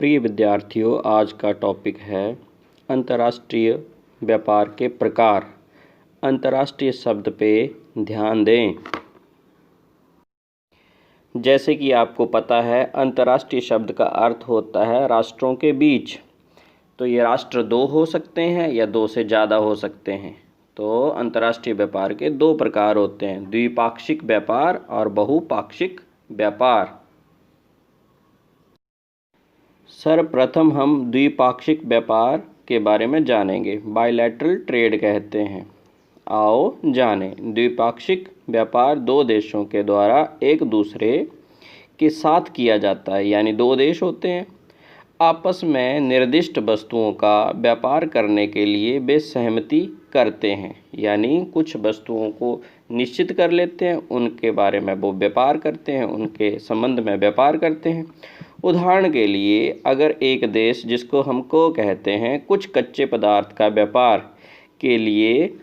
प्रिय विद्यार्थियों, आज का टॉपिक है अंतर्राष्ट्रीय व्यापार के प्रकार। अंतर्राष्ट्रीय शब्द पे ध्यान दें। जैसे कि आपको पता है, अंतर्राष्ट्रीय शब्द का अर्थ होता है राष्ट्रों के बीच। तो ये राष्ट्र दो हो सकते हैं या दो से ज़्यादा हो सकते हैं। तो अंतर्राष्ट्रीय व्यापार के दो प्रकार होते हैं, द्विपाक्षिक व्यापार और बहुपाक्षिक व्यापार। सर्वप्रथम हम द्विपाक्षिक व्यापार के बारे में जानेंगे। बायलैटरल ट्रेड कहते हैं। आओ जानें। द्विपाक्षिक व्यापार दो देशों के द्वारा एक दूसरे के साथ किया जाता है, यानी दो देश होते हैं, आपस में निर्दिष्ट वस्तुओं का व्यापार करने के लिए वे सहमति करते हैं, यानी कुछ वस्तुओं को निश्चित कर लेते हैं, उनके बारे में वो व्यापार करते हैं, उनके संबंध में व्यापार करते हैं। उदाहरण के लिए, अगर एक देश, जिसको हम को कहते हैं, कुछ कच्चे पदार्थ का व्यापार के लिए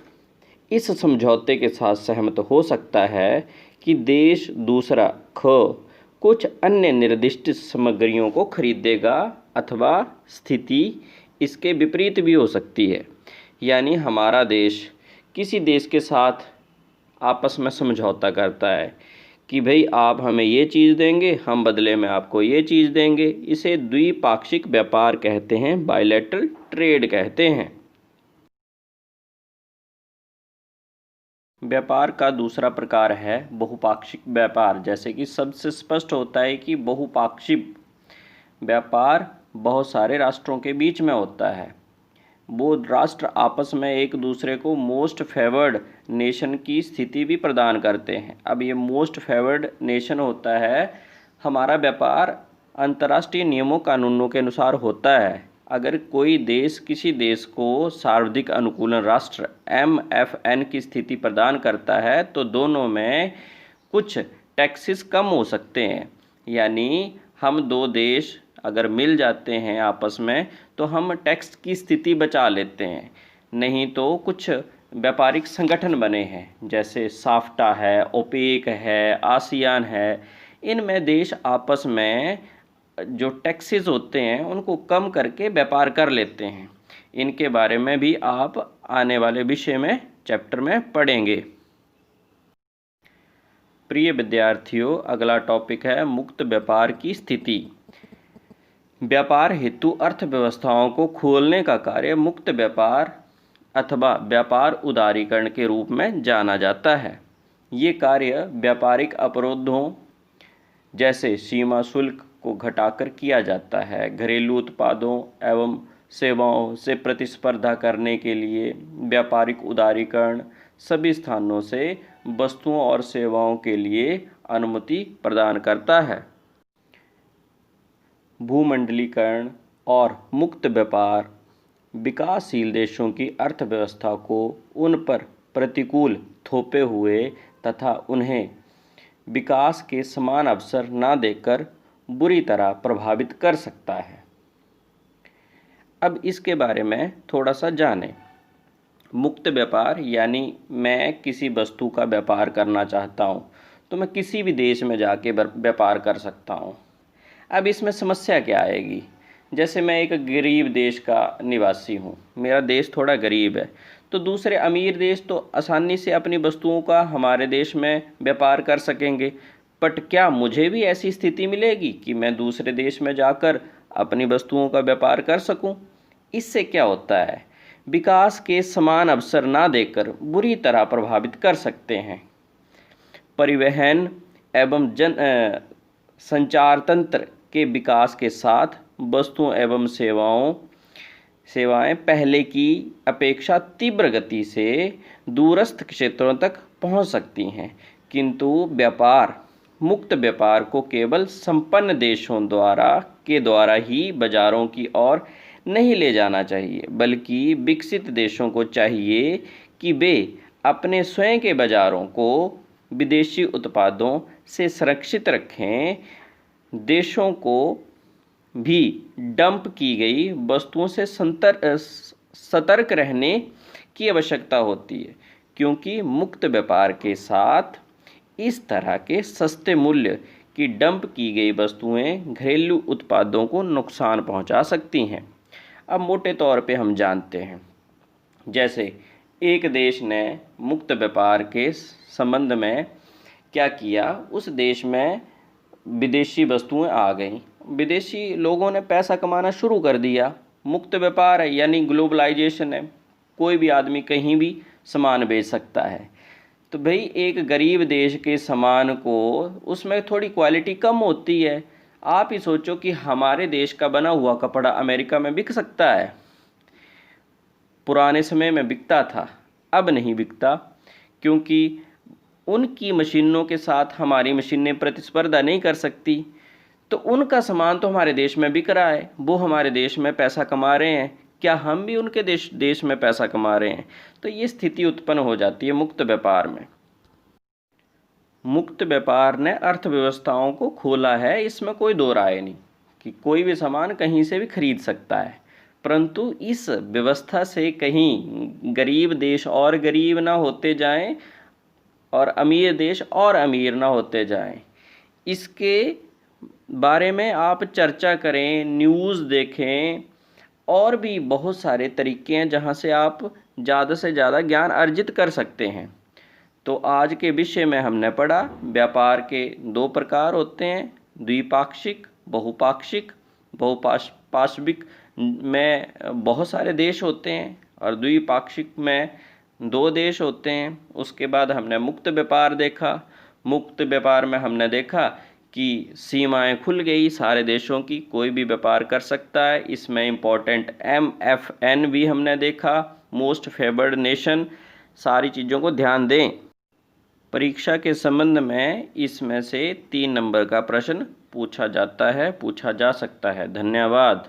इस समझौते के साथ सहमत हो सकता है कि देश दूसरा कुछ अन्य निर्दिष्ट सामग्रियों को खरीदेगा, अथवा स्थिति इसके विपरीत भी हो सकती है, यानी हमारा देश किसी देश के साथ आपस में समझौता करता है कि भाई आप हमें ये चीज़ देंगे, हम बदले में आपको ये चीज़ देंगे। इसे द्विपाक्षिक व्यापार कहते हैं, बायलैटरल ट्रेड कहते हैं। व्यापार का दूसरा प्रकार है बहुपाक्षिक व्यापार। जैसे कि सबसे स्पष्ट होता है कि बहुपाक्षिक व्यापार बहुत सारे राष्ट्रों के बीच में होता है। वो राष्ट्र आपस में एक दूसरे को मोस्ट फेवर्ड नेशन की स्थिति भी प्रदान करते हैं। अब ये मोस्ट फेवर्ड नेशन होता है, हमारा व्यापार अंतर्राष्ट्रीय नियमों कानूनों के अनुसार होता है। अगर कोई देश किसी देश को सर्वाधिक अनुकूलन राष्ट्र MFN की स्थिति प्रदान करता है, तो दोनों में कुछ टैक्सेस कम हो सकते हैं, यानी हम दो देश अगर मिल जाते हैं आपस में तो हम टैक्स की स्थिति बचा लेते हैं। नहीं तो कुछ व्यापारिक संगठन बने हैं, जैसे साफ्टा है, ओपेक है, आसियान है, इनमें देश आपस में जो टैक्सेस होते हैं उनको कम करके व्यापार कर लेते हैं। इनके बारे में भी आप आने वाले विषय में चैप्टर में पढ़ेंगे। प्रिय विद्यार्थियों, अगला टॉपिक है मुक्त व्यापार की स्थिति। व्यापार हेतु अर्थव्यवस्थाओं को खोलने का कार्य मुक्त व्यापार अथवा व्यापार उदारीकरण के रूप में जाना जाता है। ये कार्य व्यापारिक अवरोधों जैसे सीमा शुल्क को घटाकर किया जाता है। घरेलू उत्पादों एवं सेवाओं से प्रतिस्पर्धा करने के लिए व्यापारिक उदारीकरण सभी स्थानों से वस्तुओं और सेवाओं के लिए अनुमति प्रदान करता है। भूमंडलीकरण और मुक्त व्यापार विकासशील देशों की अर्थव्यवस्था को उन पर प्रतिकूल थोपे हुए तथा उन्हें विकास के समान अवसर न देकर बुरी तरह प्रभावित कर सकता है। अब इसके बारे में थोड़ा सा जानें। मुक्त व्यापार यानी मैं किसी वस्तु का व्यापार करना चाहता हूँ तो मैं किसी भी देश में जाके व्यापार कर सकता हूँ। अब इसमें समस्या क्या आएगी? जैसे मैं एक गरीब देश का निवासी हूँ, मेरा देश थोड़ा गरीब है, तो दूसरे अमीर देश तो आसानी से अपनी वस्तुओं का हमारे देश में व्यापार कर सकेंगे। बट क्या मुझे भी ऐसी स्थिति मिलेगी कि मैं दूसरे देश में जाकर अपनी वस्तुओं का व्यापार कर सकूं? इससे क्या होता है, विकास के समान अवसर ना देकर बुरी तरह प्रभावित कर सकते हैं। परिवहन एवं संचार तंत्र के विकास के साथ वस्तुओं एवं सेवाएं पहले की अपेक्षा तीव्र गति से दूरस्थ क्षेत्रों तक पहुंच सकती हैं, किंतु मुक्त व्यापार को केवल संपन्न देशों द्वारा ही बाजारों की ओर नहीं ले जाना चाहिए, बल्कि विकसित देशों को चाहिए कि वे अपने स्वयं के बाजारों को विदेशी उत्पादों से सुरक्षित रखें। देशों को भी डंप की गई वस्तुओं से सतर्क रहने की आवश्यकता होती है, क्योंकि मुक्त व्यापार के साथ इस तरह के सस्ते मूल्य कि डंप की गई वस्तुएं घरेलू उत्पादों को नुकसान पहुंचा सकती हैं। अब मोटे तौर पे हम जानते हैं, जैसे एक देश ने मुक्त व्यापार के संबंध में क्या किया, उस देश में विदेशी वस्तुएं आ गईं, विदेशी लोगों ने पैसा कमाना शुरू कर दिया। मुक्त व्यापार है यानी ग्लोबलाइजेशन है, कोई भी आदमी कहीं भी सामान बेच सकता है। तो भाई एक गरीब देश के सामान को उसमें थोड़ी क्वालिटी कम होती है। आप ही सोचो कि हमारे देश का बना हुआ कपड़ा अमेरिका में बिक सकता है? पुराने समय में बिकता था, अब नहीं बिकता, क्योंकि उनकी मशीनों के साथ हमारी मशीनें प्रतिस्पर्धा नहीं कर सकती। तो उनका सामान तो हमारे देश में बिक रहा है, वो हमारे देश में पैसा कमा रहे हैं, क्या हम भी उनके देश में पैसा कमा रहे हैं? तो ये स्थिति उत्पन्न हो जाती है मुक्त व्यापार में। मुक्त व्यापार ने अर्थव्यवस्थाओं को खोला है, इसमें कोई दो राय नहीं कि कोई भी सामान कहीं से भी खरीद सकता है, परंतु इस व्यवस्था से कहीं गरीब देश और गरीब ना होते जाएं और अमीर देश और अमीर ना होते जाएं। इसके बारे में आप चर्चा करें, न्यूज़ देखें, और भी बहुत सारे तरीके हैं जहां से आप ज़्यादा से ज़्यादा ज्ञान अर्जित कर सकते हैं। तो आज के विषय में हमने पढ़ा व्यापार के दो प्रकार होते हैं, द्विपाक्षिक, बहुपाक्षिक। बहुपाक्षिक में बहुत सारे देश होते हैं और द्विपाक्षिक में 2 देश होते हैं। उसके बाद हमने मुक्त व्यापार देखा। मुक्त व्यापार में हमने देखा कि सीमाएं खुल गई सारे देशों की, कोई भी व्यापार कर सकता है। इसमें इम्पोर्टेंट MFN भी हमने देखा, मोस्ट फेवर्ड नेशन। सारी चीज़ों को ध्यान दें। परीक्षा के संबंध में इसमें से 3 नंबर का प्रश्न पूछा जा सकता है। धन्यवाद।